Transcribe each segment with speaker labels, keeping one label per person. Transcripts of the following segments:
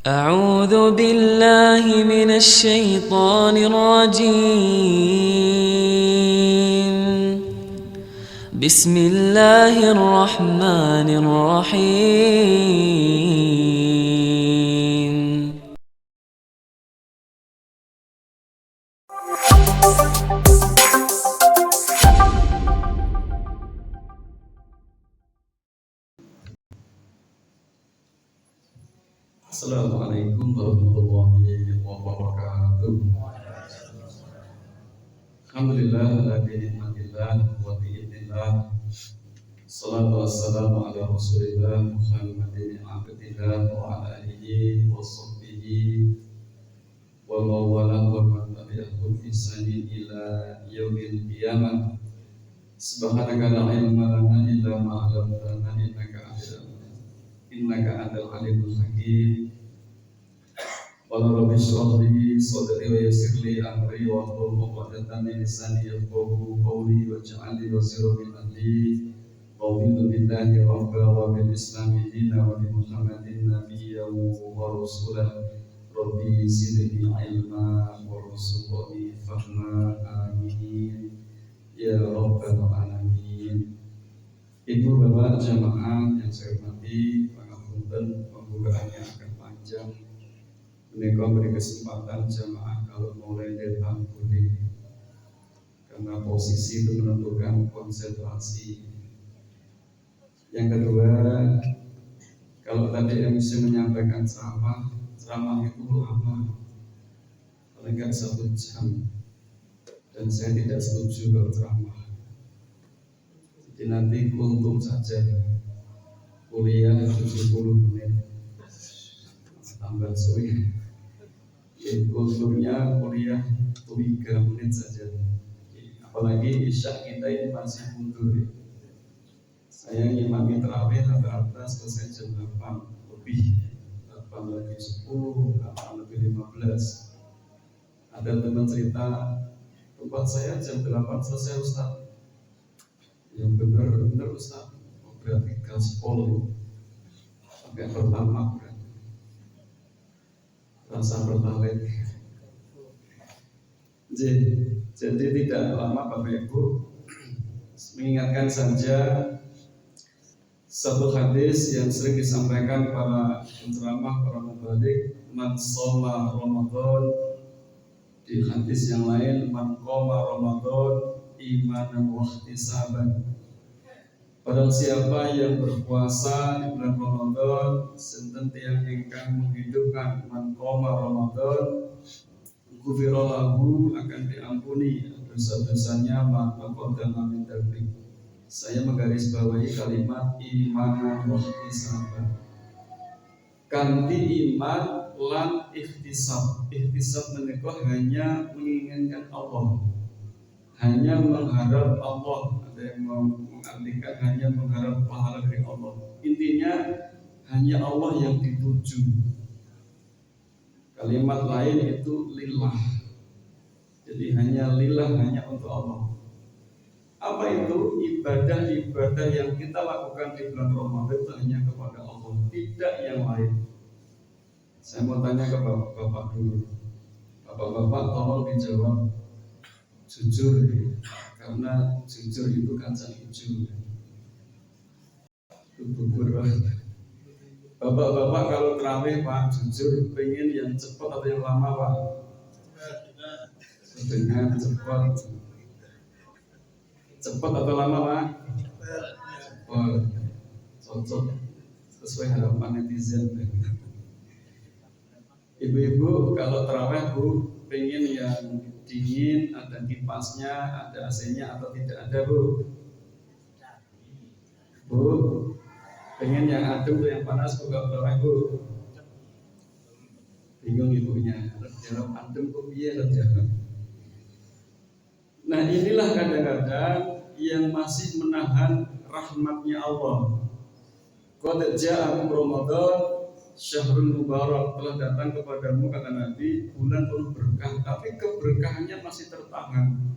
Speaker 1: أعوذ بالله من الشيطان الرجيم. بسم الله الرحمن الرحيم.
Speaker 2: Assalamualaikum warahmatullahi wabarakatuh. Alhamdulillah ala bi'idznillah wa bi'idznillah. Salatu wassalamu ala Rasulillah Muhammadin abdillah wa ala alihi wa sahbihi wa mawalah wa man tabi'ahum bi ihsanin ila yaumil qiyamah. Subhanaka la ilma lana illa ma 'allamtana innaka antal alimul hakim. Qala rabbi shrah li sadri wa yassir li amri wa hlul 'uqdatam min lisani yafqahu qawli waj'al li wazira min amri raditu billahi rabba wa bil islami dina wa bi muhammadin nabiyyan wa rasulah rabbi zidni ilma wa rzuqni fahma amin ya rabbal alamin. Ibu bapak jamaah yang saya hormati, pangapunten pembukaannya akan panjang. Menika beri kesempatan jamaah kalau mulai dari bangku karena posisi itu menentukan konsentrasi. Yang kedua, kalau tadi MC menyampaikan ceramah itu lama, paling nggak 1 jam, dan saya tidak setuju kalau ceramah. Jadi nanti kultum saja, kuliah 70 menit, tambah suwi. Kulturnya kuliah 3 menit saja. Apalagi isya kita ini masih mundur. Saya ngimami terawih rata-rata selesai jam 8 lebih, 8 lebih 10, 8 lebih 15. Ada teman cerita, tempat saya jam 8 selesai Ustaz. Yang benar Ustaz, berarti gaspol sampai pertama berarti rasa bertalek. Jadi tidak lama Bapak Ibu, mengingatkan saja satu hadis yang sering disampaikan para penceramah, para mubalik, man shoma Ramadan, di hadis yang lain man qoma Ramadan imanan wa ihtisaban. Barang siapa yang berpuasa di bulan Ramadan, sinten tiyang ingkang menghidupkan man qoma Ramadan, ghufira lahu, akan diampuni dosa-dosanya ma taqaddama min dzambi. Saya menggarisbawahi kalimat iman wa ihtisab. Kanti iman lan ihtisab. Ihtisab menika hanya menginginkan Allah, hanya mengharap Allah. Ada yang mengartikan hanya mengharap pahala dari Allah. Intinya hanya Allah yang dituju. Kalimat lain itu lillah. Jadi hanya lillah, hanya untuk Allah. Apa itu? Ibadah-ibadah yang kita lakukan di bulan Ramadan itu hanya kepada Allah, tidak yang lain. Saya mau tanya ke bapak-bapak dulu. Bapak-bapak tolong dijawab jujur, karena jujur itu kacang hijau. Bapak-bapak kalau terawih Pak, jujur pengen yang cepat atau yang lama Pak? Dengan cepat. Cepat atau lama Pak? Cepat. Cocok sesuai harapan netizen. Ibu-ibu kalau terawih Bu, pengen yang dingin, ada kipasnya, ada AC-nya atau tidak ada Bu? Bu, pengen yang adem atau yang panas Bu kalau terawih Bu? Bingung ibunya, jawab adem kok piye jawab. Nah inilah kadang-kadang yang masih menahan rahmatnya Allah. Qad ja'akum Ramadan syahrul mubarak, telah datang kepadamu kata Nabi bulan penuh berkah, tapi keberkahannya masih tertahan.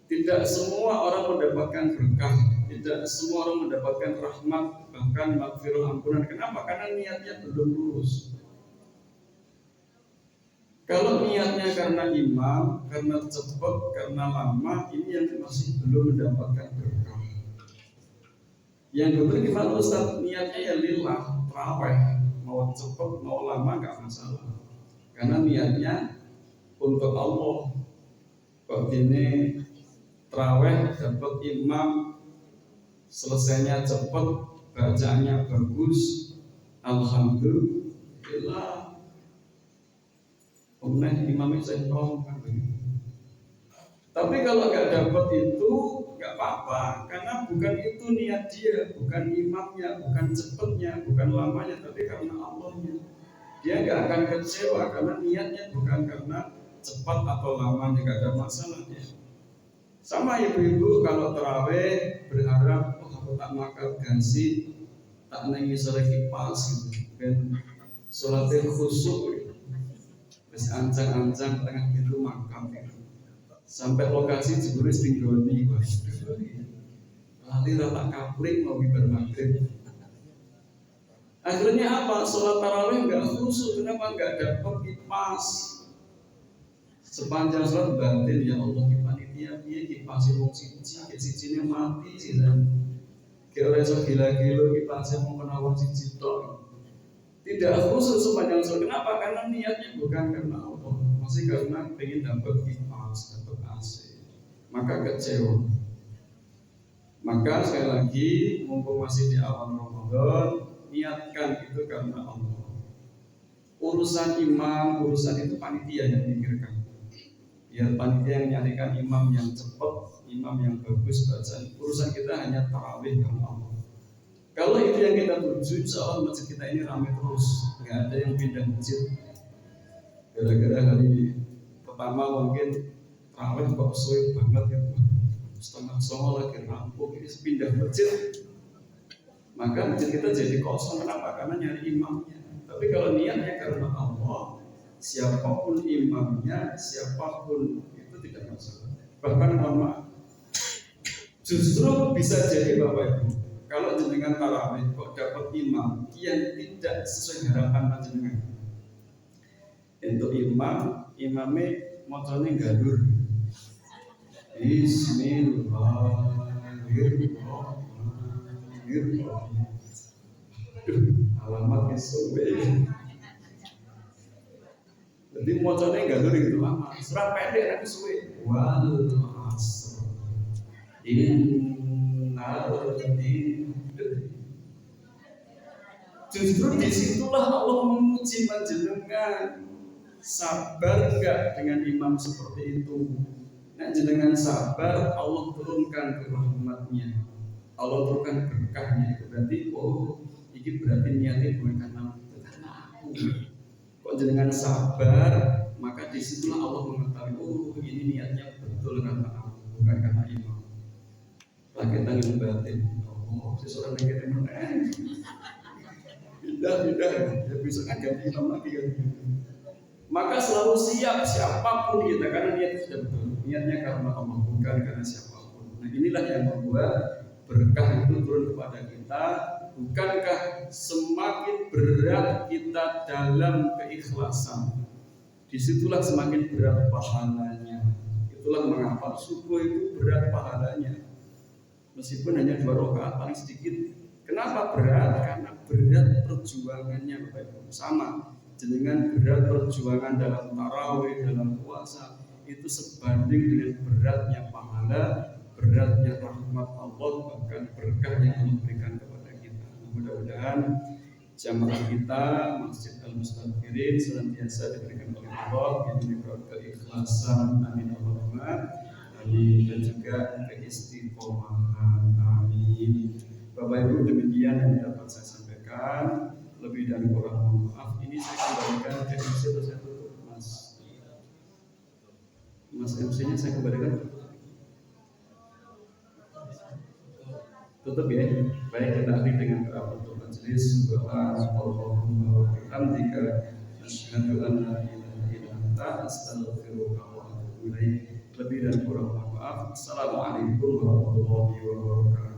Speaker 2: Tidak semua orang mendapatkan berkah, tidak semua orang mendapatkan rahmat, bahkan maghfirah ampunan. Kenapa? Karena niatnya belum lurus. Kalau niatnya karena imam, karena cepat, karena lama, ini yang masih belum mendapatkan berkah. Yang kedua gimana Ustaz? Niatnya ya lillah, terawih, mau cepat, mau lama nggak masalah. Karena niatnya untuk Allah. Kok ini terawih dapat imam, selesainya cepat, bacaannya bagus, alhamdulillah. Kemudian imamnya sentong kan begitu. Tapi kalau nggak dapat itu nggak apa-apa, karena bukan itu niat dia, bukan imamnya, bukan cepatnya, bukan lamanya, tapi karena Allahnya. Dia nggak akan kecewa karena niatnya bukan karena cepat atau lamanya, nggak ada masalahnya. Sama ibu-ibu kalau terawih berharap, oh aku tak makan gansi, tak nengi sore kipas gitu, dan sholatnya khusyuk. Terus ancang-ancang tengah pintu makam sampai lokasi jeburis tinggoni, lali rata kapling mau ibar maghrib. Akhirnya apa? Sholat tarawih nggak khusyuk. Kenapa? Nggak dapat kipas. Sepanjang sholat batin, ya Allah panitia dia kipasi wong siji mati sih dan kayak orang gila-gila kipasi mau kena wong siji tok. Tidak khusus sepanjang sholat. Kenapa? Karena niatnya bukan karena Allah, masih karena pengen dapat kipas, dapat AC. Maka kecewa. Maka sekali lagi, mumpung masih di awal Ramadan, niatkan itu karena Allah. Urusan imam, urusan itu panitia yang mikirkan. Biar panitia yang nyarikan imam yang cepat, imam yang bagus bacaan. Urusan kita hanya tarawih karena Allah. Kalau itu yang kita tuju, insya Allah masjid kita ini ramai terus, nggak ada yang pindah masjid. Gara-gara hari pertama mungkin terawih kok sulit banget gitu, setengah songo lagi rampung, ini pindah masjid. Maka masjid kita jadi kosong, kenapa? Karena nyari imamnya. Tapi kalau niatnya karena Allah, siapapun imamnya, siapapun itu tidak masalah. Bahkan mama justru bisa jadi Bapak Ibu, kalau jenengan tarawih kok dapat imam yang tidak sesuai harapan jenengan. Untuk imamnya motornya gadur. Bismillahirrahmanirrahim. Alamat kesuwe. Jadi motornya gadur gitu lama. Surat pendek tapi suwe. Wal asr. Justru disitulah Allah menguji panjenengan, sabar enggak dengan imam seperti itu. Nah jenengan sabar, Allah turunkan rahmatnya, Allah turunkan berkahnya. Itu berarti ini berarti niatnya bukan karena aku. Kok jenengan sabar, maka disitulah Allah mengetahui ini niatnya betul karena aku, bukan karena imam. Lagi tanggung batin, seseorang yang kita menang. Tidak, ya bisa ganti imam lagi kan. Maka selalu siap siapapun kita, karena niatnya sudah betul. Niatnya karena Allah, bukan karena siapapun. Nah inilah yang membuat berkah itu turun kepada kita. Bukankah semakin berat kita dalam keikhlasan, disitulah semakin berat pahalanya. Itulah mengapa subuh itu berat pahalanya. Meskipun hanya 2 rakaat paling sedikit. Kenapa berat? Karena berat perjuangannya Bapak Ibu. Sama, jenengan berat perjuangan dalam tarawih, dalam puasa, itu sebanding dengan beratnya pahala, beratnya rahmat Allah, bahkan berkah yang Allah berikan kepada kita. Mudah-mudahan jamaah kita Masjid Al-Mustaghfirin senantiasa diberikan oleh Allah yang diberikan keikhlasan, amin Allahumma, amin, dan juga keistiqomahan, amin. Bapak Ibu, demikian yang dapat saya sampaikan. Lebih dan kurang mohon maaf. Ini saya kembalikan ke MC atau saya tutup, Mas MC-nya saya kembalikan. Tutup ya. Baik, kita akhiri dengan doa untuk majelis. Subhanallahumma wa bihamdika asyhadu an la ilaha illa anta astaghfiruka wa atubu ilaik. Lebih dan kurang mohon maaf. Assalamualaikum warahmatullahi wabarakatuh.